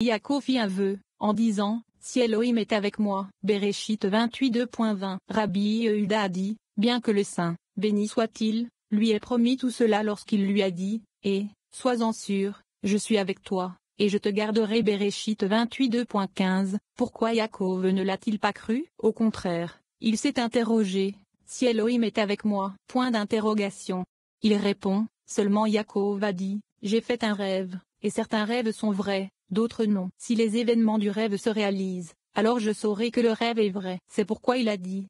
Yaakov fit un vœu, en disant, si Elohim est avec moi. Béréchit 28 2.20. Rabbi Yehuda a dit, bien que le Saint, béni soit-il, lui ait promis tout cela lorsqu'il lui a dit, et, sois-en sûr, je suis avec toi, et je te garderai. Béréchit 28 2.15. Pourquoi Yaakov ne l'a-t-il pas cru? Au contraire, il s'est interrogé, si Elohim est avec moi. Point d'interrogation. Il répond, seulement Yaakov a dit, j'ai fait un rêve, et certains rêves sont vrais, d'autres non. Si les événements du rêve se réalisent, alors je saurai que le rêve est vrai. C'est pourquoi il a dit,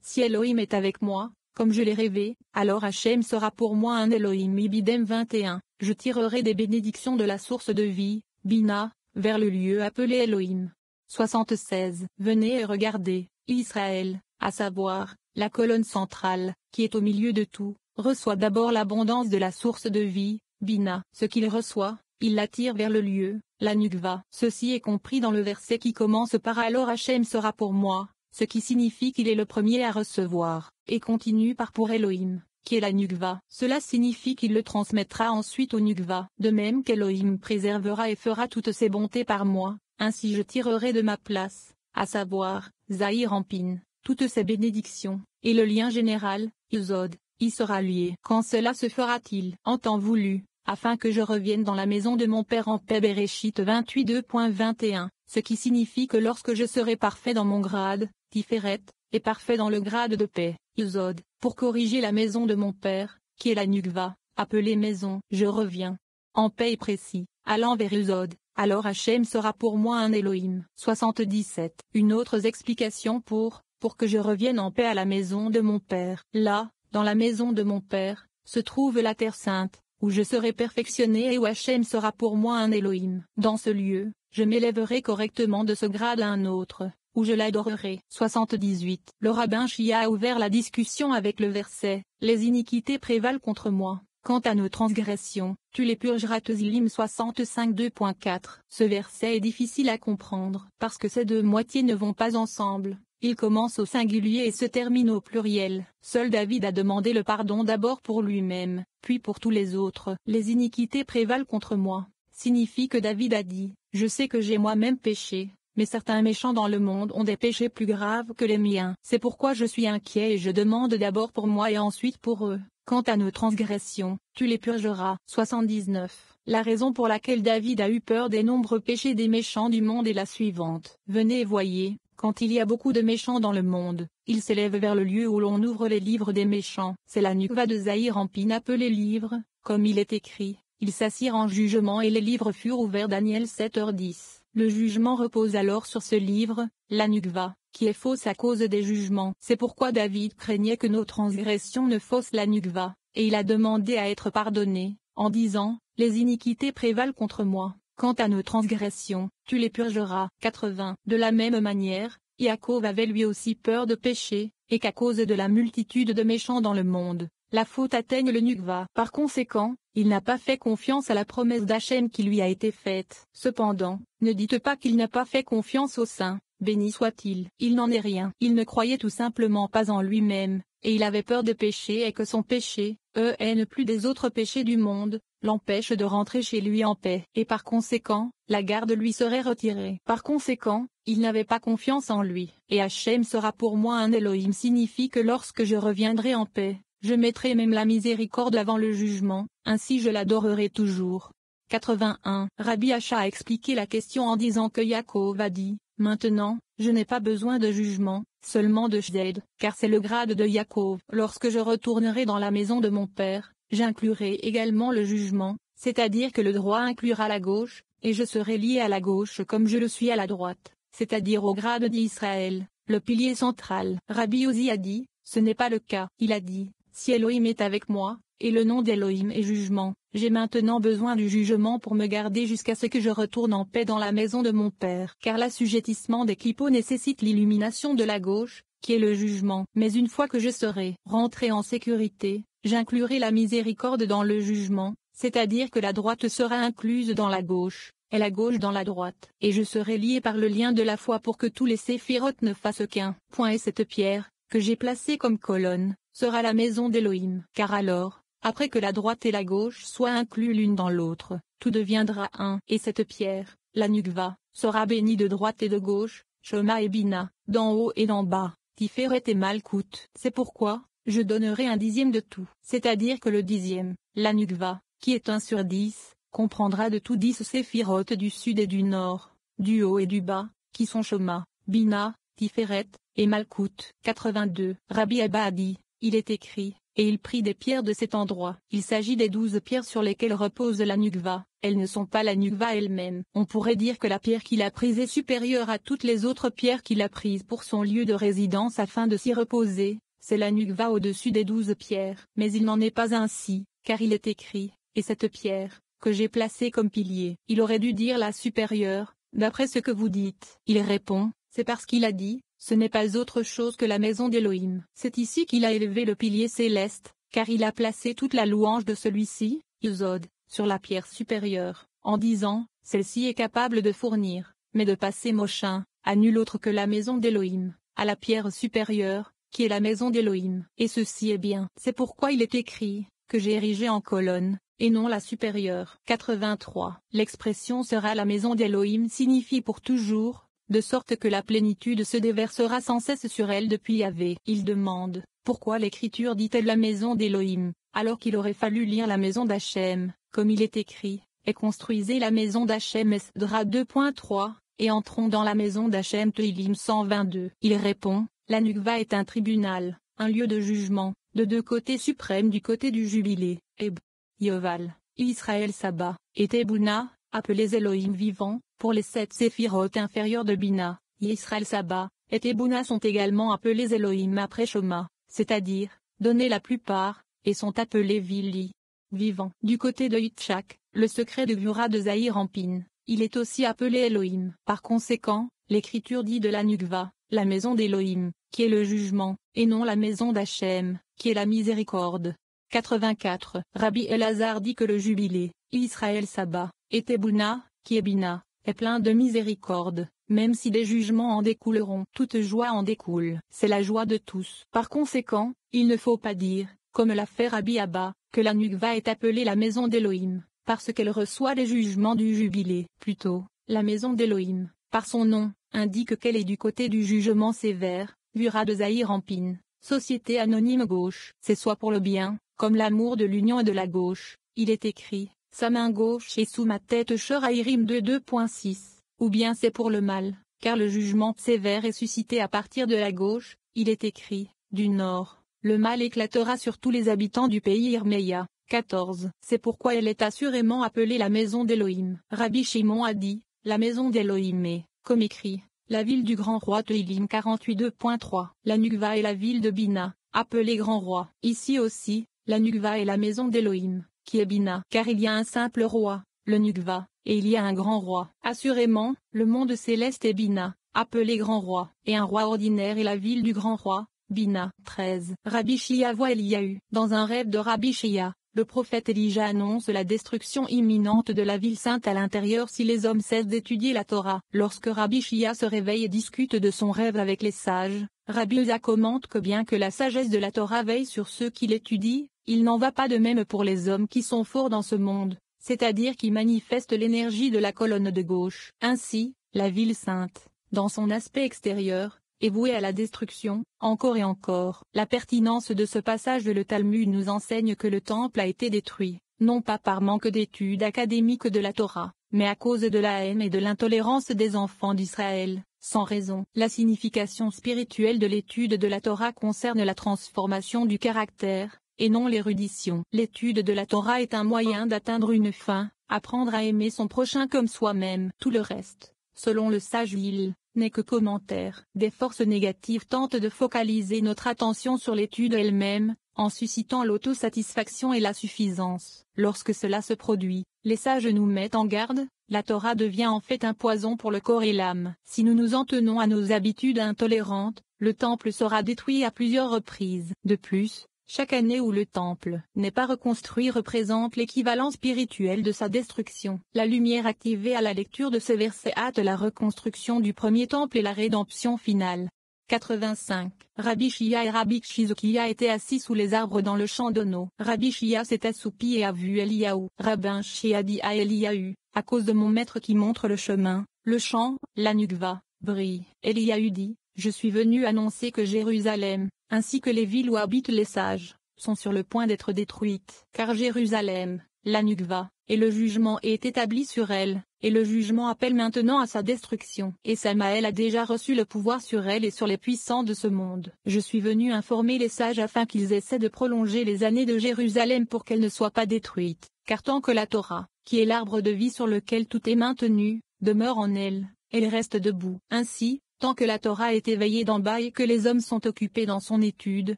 si Elohim est avec moi, comme je l'ai rêvé, alors Hachem sera pour moi un Elohim. Ibidem 21. Je tirerai des bénédictions de la source de vie, Bina, vers le lieu appelé Elohim. 76. Venez et regardez, Israël, à savoir, la colonne centrale, qui est au milieu de tout, reçoit d'abord l'abondance de la source de vie, Bina. Ce qu'il reçoit, il l'attire vers le lieu, la Nukva. Ceci est compris dans le verset qui commence par alors Hachem sera pour moi, ce qui signifie qu'il est le premier à recevoir, et continue par pour Elohim, qui est la Nukva. Cela signifie qu'il le transmettra ensuite au Nukva. De même qu'Elohim préservera et fera toutes ses bontés par moi, ainsi je tirerai de ma place, à savoir, Zahir Ampin, toutes ces bénédictions, et le lien général, Yesod, y sera lié. Quand cela se fera-t-il en temps voulu, afin que je revienne dans la maison de mon père en paix. Béréchit 28 2.21, ce qui signifie que lorsque je serai parfait dans mon grade, Tiferet, et parfait dans le grade de paix, Yesod, pour corriger la maison de mon père, qui est la Nukva, appelée maison, je reviens. En paix et précis, allant vers Yesod, alors Hachem sera pour moi un Elohim. 77. Une autre explication pour que je revienne en paix à la maison de mon père. Là, dans la maison de mon père, se trouve la terre sainte, où je serai perfectionné et où Hachem sera pour moi un Elohim. Dans ce lieu, je m'élèverai correctement de ce grade à un autre, où je l'adorerai. 78. Le rabbin Shia a ouvert la discussion avec le verset, les iniquités prévalent contre moi. Quant à nos transgressions, tu les purgeras. Tezillim 65 2.4. Ce verset est difficile à comprendre, parce que ces deux moitiés ne vont pas ensemble. Il commence au singulier et se termine au pluriel. Seul David a demandé le pardon d'abord pour lui-même, puis pour tous les autres. Les iniquités prévalent contre moi, signifie que David a dit, je sais que j'ai moi-même péché, mais certains méchants dans le monde ont des péchés plus graves que les miens. C'est pourquoi je suis inquiet et je demande d'abord pour moi et ensuite pour eux. Quant à nos transgressions, tu les purgeras. 79. La raison pour laquelle David a eu peur des nombreux péchés des méchants du monde est la suivante. Venez et voyez, quand il y a beaucoup de méchants dans le monde, ils s'élèvent vers le lieu où l'on ouvre les livres des méchants. C'est la Nukva de Zahir Ampin appelée livre, comme il est écrit. Ils s'assirent en jugement et les livres furent ouverts. Daniel 7h10. Le jugement repose alors sur ce livre, la Nukva, qui est fausse à cause des jugements. C'est pourquoi David craignait que nos transgressions ne faussent la Nukva, et il a demandé à être pardonné, en disant, les iniquités prévalent contre moi. Quant à nos transgressions, tu les purgeras. 80. De la même manière, Yaakov avait lui aussi peur de pécher, et qu'à cause de la multitude de méchants dans le monde, la faute atteigne le Nukva. Par conséquent, il n'a pas fait confiance à la promesse d'Hachem qui lui a été faite. Cependant, ne dites pas qu'il n'a pas fait confiance au Saint, béni soit-il. Il n'en est rien. Il ne croyait tout simplement pas en lui-même, et il avait peur de pécher et que son péché, ne plus des autres péchés du monde, l'empêche de rentrer chez lui en paix. Et par conséquent, la garde lui serait retirée. Par conséquent, il n'avait pas confiance en lui. Et Hachem sera pour moi un Elohim signifie que lorsque je reviendrai en paix, je mettrai même la miséricorde avant le jugement, ainsi je l'adorerai toujours. 81. Rabbi Acha a expliqué la question en disant que Yaakov a dit, maintenant, je n'ai pas besoin de jugement, seulement de Shded, car c'est le grade de Yaakov. Lorsque je retournerai dans la maison de mon père, j'inclurai également le jugement, c'est-à-dire que le droit inclura la gauche, et je serai lié à la gauche comme je le suis à la droite, c'est-à-dire au grade d'Israël, le pilier central. Rabbi Ozi a dit, ce n'est pas le cas. Il a dit, si Elohim est avec moi, et le nom d'Elohim est jugement, j'ai maintenant besoin du jugement pour me garder jusqu'à ce que je retourne en paix dans la maison de mon père. Car l'assujettissement des clipos nécessite l'illumination de la gauche, qui est le jugement. Mais une fois que je serai rentré en sécurité, j'inclurai la miséricorde dans le jugement, c'est-à-dire que la droite sera incluse dans la gauche, et la gauche dans la droite. Et je serai lié par le lien de la foi pour que tous les séphirotes ne fassent qu'un point. Et cette pierre, que j'ai placée comme colonne, sera la maison d'Elohim. Car alors, après que la droite et la gauche soient inclus l'une dans l'autre, tout deviendra un. Et cette pierre, la Nukva, sera bénie de droite et de gauche, Shoma et Bina, d'en haut et d'en bas, Tiferet et Malkout. C'est pourquoi, je donnerai un dixième de tout. C'est-à-dire que le dixième, la Nukva, qui est 1 sur 10, comprendra de tout 10 séphirotes du sud et du nord, du haut et du bas, qui sont Shoma, Bina, Tiferet, et Malkout. 82. Rabbi Abba a dit, il est écrit, et il prit des pierres de cet endroit. Il s'agit des 12 pierres sur lesquelles repose la Nukva. Elles ne sont pas la Nukva elle-même. On pourrait dire que la pierre qu'il a prise est supérieure à toutes les autres pierres qu'il a prises pour son lieu de résidence afin de s'y reposer. C'est la Nukva au-dessus des 12 pierres. Mais il n'en est pas ainsi, car il est écrit, et cette pierre, que j'ai placée comme pilier. Il aurait dû dire la supérieure, d'après ce que vous dites. Il répond, c'est parce qu'il a dit, ce n'est pas autre chose que la maison d'Élohim. C'est ici qu'il a élevé le pilier céleste, car il a placé toute la louange de celui-ci, Yesod, sur la pierre supérieure, en disant, celle-ci est capable de fournir, mais de passer Moshin, à nul autre que la maison d'Élohim, à la pierre supérieure, qui est la maison d'Élohim. Et ceci est bien. C'est pourquoi il est écrit, que j'ai érigé en colonne, et non la supérieure. 83. L'expression sera la maison d'Élohim signifie pour toujours, de sorte que la plénitude se déversera sans cesse sur elle depuis Yahvé. Il demande, pourquoi l'écriture dit-elle la maison d'Élohim, alors qu'il aurait fallu lire la maison d'Hachem, comme il est écrit, et construisez la maison d'Hachem Esdra 2.3, et entrons dans la maison d'Hachem Tehillim 122. Il répond, la Nukva est un tribunal, un lieu de jugement, de deux côtés suprêmes du côté du jubilé, Eb, Yoval, Israël Saba, et Tebouna, appelés Elohim vivants, pour les 7 séphirotes inférieures de Bina, Israël Saba, et Tebouna sont également appelés Elohim après Shoma, c'est-à-dire, donnés la plupart, et sont appelés Vili, vivants. Du côté de Yitzhak, le secret de Gvura de Zahir Ampin, il est aussi appelé Elohim. Par conséquent, l'écriture dit de la Nukva, la maison d'Elohim, qui est le jugement, et non la maison d'Hachem, qui est la miséricorde. 84. Rabbi Elazar dit que le jubilé, Israël Saba, et Tebouna, qui est Bina, est plein de miséricorde, même si des jugements en découleront. Toute joie en découle. C'est la joie de tous. Par conséquent, il ne faut pas dire, comme l'a fait Rabbi Abba, que la Nukva est appelée la maison d'Elohim, parce qu'elle reçoit les jugements du jubilé. Plutôt, la maison d'Elohim, par son nom, indique qu'elle est du côté du jugement sévère, Gvura de Zahir Ampin, société anonyme gauche. C'est soit pour le bien, comme l'amour de l'union et de la gauche, il est écrit, sa main gauche est sous ma tête Shorairim 2.6, ou bien c'est pour le mal, car le jugement sévère est suscité à partir de la gauche, il est écrit, du nord, le mal éclatera sur tous les habitants du pays Irmeya. 14. C'est pourquoi elle est assurément appelée la maison d'Elohim. Rabbi Shimon a dit, la maison d'Elohim est, comme écrit, la ville du grand roi Tehillim 48.2.3. La Nukva est la ville de Bina, appelée grand roi. Ici aussi, la Nukva est la maison d'Elohim, qui est Bina. Car il y a un simple roi, le Nukva, et il y a un grand roi. Assurément, le monde céleste est Bina, appelé grand roi, et un roi ordinaire est la ville du grand roi, Bina. 13. Rabbi Shia voit Eliyahu. Dans un rêve de Rabbi Shia, le prophète Elijah annonce la destruction imminente de la ville sainte à l'intérieur si les hommes cessent d'étudier la Torah. Lorsque Rabbi Shia se réveille et discute de son rêve avec les sages, Rabbi Uza commente que bien que la sagesse de la Torah veille sur ceux qui l'étudient, il n'en va pas de même pour les hommes qui sont forts dans ce monde, c'est-à-dire qui manifestent l'énergie de la colonne de gauche. Ainsi, la ville sainte, dans son aspect extérieur, est vouée à la destruction, encore et encore. La pertinence de ce passage de le Talmud nous enseigne que le temple a été détruit, non pas par manque d'études académiques de la Torah, mais à cause de la haine et de l'intolérance des enfants d'Israël, sans raison. La signification spirituelle de l'étude de la Torah concerne la transformation du caractère, et non l'érudition. L'étude de la Torah est un moyen d'atteindre une fin, apprendre à aimer son prochain comme soi-même. Tout le reste, selon le sage Hill, n'est que commentaire. Des forces négatives tentent de focaliser notre attention sur l'étude elle-même, en suscitant l'autosatisfaction et la suffisance. Lorsque cela se produit, les sages nous mettent en garde, la Torah devient en fait un poison pour le corps et l'âme. Si nous nous en tenons à nos habitudes intolérantes, le temple sera détruit à plusieurs reprises. De plus, chaque année où le temple n'est pas reconstruit représente l'équivalent spirituel de sa destruction. La lumière activée à la lecture de ce verset hâte la reconstruction du premier temple et la rédemption finale. 85. Rabbi Shia et Rabbi Chizokia étaient assis sous les arbres dans le champ d'Ono. Rabbi Shia s'est assoupi et a vu Eliyahu. Rabbin Shia dit à Eliyahu, à cause de mon maître qui montre le chemin, le champ, la Nukva, brille. Eliahu dit, je suis venu annoncer que Jérusalem, ainsi que les villes où habitent les sages, sont sur le point d'être détruites. Car Jérusalem, la Nukva, et le jugement est établi sur elle, et le jugement appelle maintenant à sa destruction. Et Samaël a déjà reçu le pouvoir sur elle et sur les puissants de ce monde. Je suis venu informer les sages afin qu'ils essaient de prolonger les années de Jérusalem pour qu'elle ne soit pas détruite. Car tant que la Torah, qui est l'arbre de vie sur lequel tout est maintenu, demeure en elle, elle reste debout. Ainsi, tant que la Torah est éveillée d'en bas et que les hommes sont occupés dans son étude,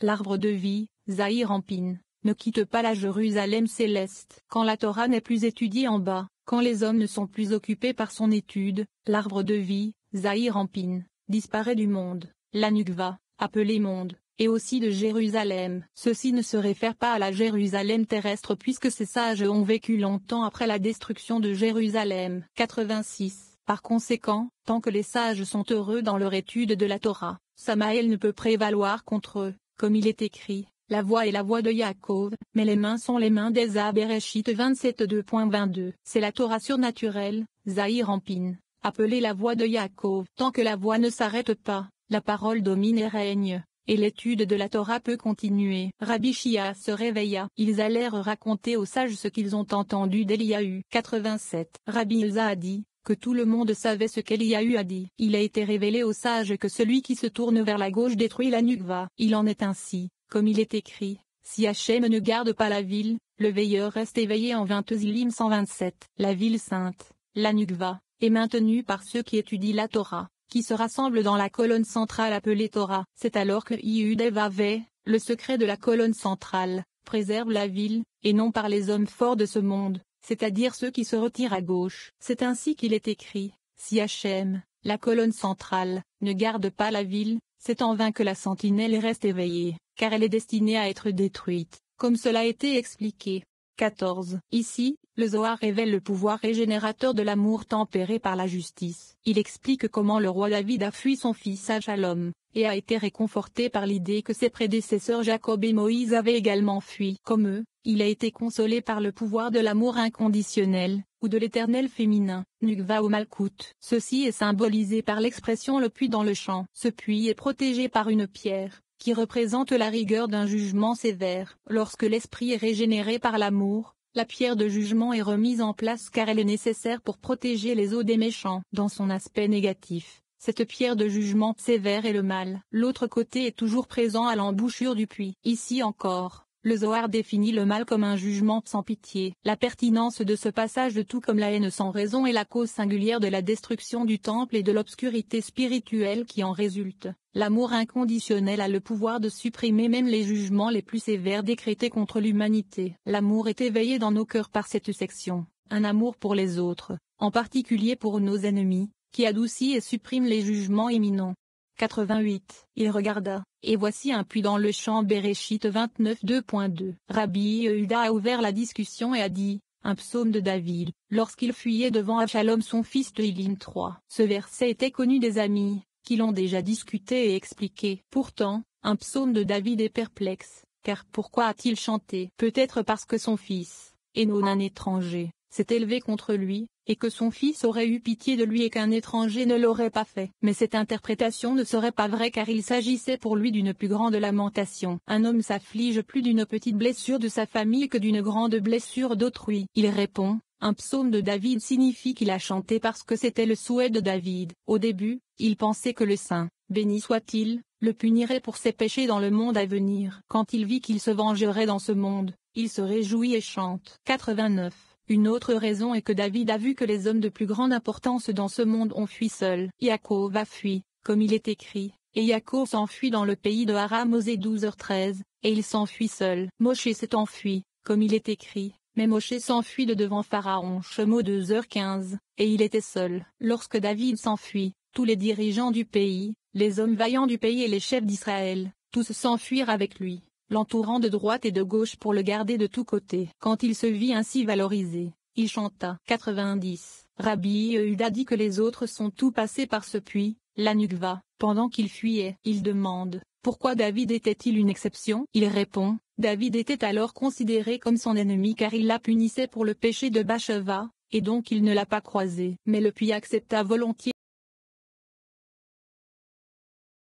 l'arbre de vie, Zahir Ampin, ne quitte pas la Jérusalem céleste. Quand la Torah n'est plus étudiée en bas, quand les hommes ne sont plus occupés par son étude, l'arbre de vie, Zahir Ampin, disparaît du monde, la Nukva, appelée monde, et aussi de Jérusalem. Ceci ne se réfère pas à la Jérusalem terrestre puisque ces sages ont vécu longtemps après la destruction de Jérusalem. 86. Par conséquent, tant que les sages sont heureux dans leur étude de la Torah, Samaël ne peut prévaloir contre eux, comme il est écrit. La voix est la voix de Yaakov, mais les mains sont les mains d'Ésaü. Bereshit 27:2.22. C'est la Torah surnaturelle, Zahir Ampin, appelée la voix de Yaakov. Tant que la voix ne s'arrête pas, la parole domine et règne, et l'étude de la Torah peut continuer. Rabbi Shia se réveilla. Ils allèrent raconter aux sages ce qu'ils ont entendu d'Eliahu. 87. Rabbi Ilza a dit, que tout le monde savait ce qu'Eliahu a dit. Il a été révélé aux sages que celui qui se tourne vers la gauche détruit la Nukva. Il en est ainsi. Comme il est écrit, si Hachem ne garde pas la ville, le veilleur reste éveillé en 20 Téhilim 127. La ville sainte, la Nukva, est maintenue par ceux qui étudient la Torah, qui se rassemblent dans la colonne centrale appelée Torah. C'est alors que Yehudevaveh, le secret de la colonne centrale, préserve la ville, et non par les hommes forts de ce monde, c'est-à-dire ceux qui se retirent à gauche. C'est ainsi qu'il est écrit, si Hachem, la colonne centrale, ne garde pas la ville, c'est en vain que la sentinelle reste éveillée, car elle est destinée à être détruite, comme cela a été expliqué. 14. Ici, le Zohar révèle le pouvoir régénérateur de l'amour tempéré par la justice. Il explique comment le roi David a fui son fils Absalom, et a été réconforté par l'idée que ses prédécesseurs Jacob et Moïse avaient également fui. Comme eux, il a été consolé par le pouvoir de l'amour inconditionnel, ou de l'éternel féminin, Nukva ou Malkout. Ceci est symbolisé par l'expression le puits dans le champ. Ce puits est protégé par une pierre, qui représente la rigueur d'un jugement sévère. Lorsque l'esprit est régénéré par l'amour, la pierre de jugement est remise en place car elle est nécessaire pour protéger les eaux des méchants. Dans son aspect négatif, cette pierre de jugement sévère est le mal. L'autre côté est toujours présent à l'embouchure du puits. Ici encore, le Zohar définit le mal comme un jugement sans pitié. La pertinence de ce passage de tout comme la haine sans raison est la cause singulière de la destruction du temple et de l'obscurité spirituelle qui en résulte. L'amour inconditionnel a le pouvoir de supprimer même les jugements les plus sévères décrétés contre l'humanité. L'amour est éveillé dans nos cœurs par cette section, un amour pour les autres, en particulier pour nos ennemis, qui adoucit et supprime les jugements imminents. 88. Il regarda, et voici un puits dans le champ. Bereshit 29:2.2. Rabbi Yehuda a ouvert la discussion et a dit, un psaume de David, lorsqu'il fuyait devant Absalom son fils. Téhilim 3. Ce verset était connu des amis, qui l'ont déjà discuté et expliqué. Pourtant, un psaume de David est perplexe, car pourquoi a-t-il chanté? Peut-être parce que son fils, et non un étranger, s'est élevé contre lui, et que son fils aurait eu pitié de lui et qu'un étranger ne l'aurait pas fait. Mais cette interprétation ne serait pas vraie car il s'agissait pour lui d'une plus grande lamentation. Un homme s'afflige plus d'une petite blessure de sa famille que d'une grande blessure d'autrui. Il répond, un psaume de David signifie qu'il a chanté parce que c'était le souhait de David. Au début, il pensait que le saint, béni soit-il, le punirait pour ses péchés dans le monde à venir. Quand il vit qu'il se vengerait dans ce monde, il se réjouit et chante. 89. Une autre raison est que David a vu que les hommes de plus grande importance dans ce monde ont fui seuls. Yaakov a fui, comme il est écrit, et Yaakov s'enfuit dans le pays de Haram. Osée 12h13, et il s'enfuit seul. Moshe s'est enfui, comme il est écrit, mais Moshe s'enfuit de devant Pharaon. Shemo 2h15, et il était seul. Lorsque David s'enfuit, tous les dirigeants du pays, les hommes vaillants du pays et les chefs d'Israël, tous s'enfuirent avec lui, l'entourant de droite et de gauche pour le garder de tous côtés. Quand il se vit ainsi valorisé, il chanta. 90. Rabbi Yehuda dit que les autres sont tous passés par ce puits, la Nukva. Pendant qu'il fuyait, il demande, pourquoi David était-il une exception? Il répond, David était alors considéré comme son ennemi car il la punissait pour le péché de Bathsheba, et donc il ne l'a pas croisé. Mais le puits accepta volontiers